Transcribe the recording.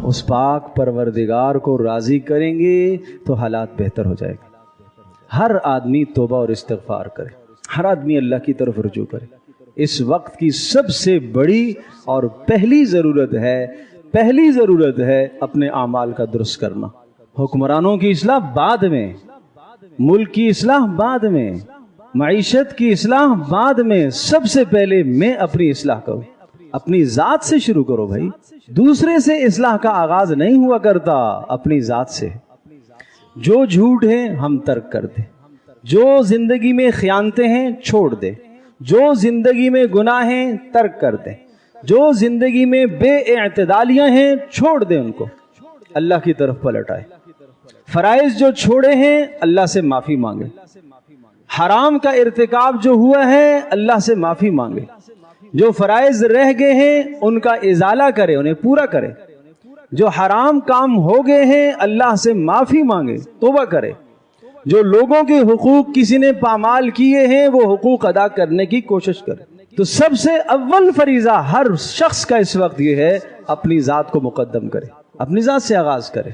اس پاک پروردگار کو راضی کریں گے تو حالات بہتر ہو جائے گا۔ ہر آدمی توبہ اور استغفار کرے، ہر آدمی اللہ کی طرف رجوع کرے۔ اس وقت کی سب سے بڑی اور پہلی ضرورت ہے اپنے اعمال کا درست کرنا۔ حکمرانوں کی اصلاح بعد میں، ملک کی اصلاح بعد میں، معیشت کی اصلاح بعد میں، سب سے پہلے میں اپنی اصلاح کروں۔ اپنی ذات سے شروع کرو بھائی، دوسرے سے اصلاح کا آغاز نہیں ہوا کرتا، اپنی ذات سے۔ جو جھوٹ ہیں ہم ترک کر دیں، جو زندگی میں خیانتیں ہیں چھوڑ دیں، جو زندگی میں گناہ ہیں ترک کر دیں، جو زندگی میں بے اعتدالیاں ہیں چھوڑ دیں، ان کو اللہ کی طرف پلٹ آئے۔ فرائض جو چھوڑے ہیں اللہ سے معافی مانگے، حرام کا ارتکاب جو ہوا ہے اللہ سے معافی مانگے، جو فرائض رہ گئے ہیں ان کا ازالہ کرے، انہیں پورا کرے، جو حرام کام ہو گئے ہیں اللہ سے معافی مانگے، توبہ کرے، جو لوگوں کے حقوق کسی نے پامال کیے ہیں وہ حقوق ادا کرنے کی کوشش کرے۔ تو سب سے اول فریضہ ہر شخص کا اس وقت یہ ہے اپنی ذات کو مقدم کرے، اپنی ذات سے آغاز کرے۔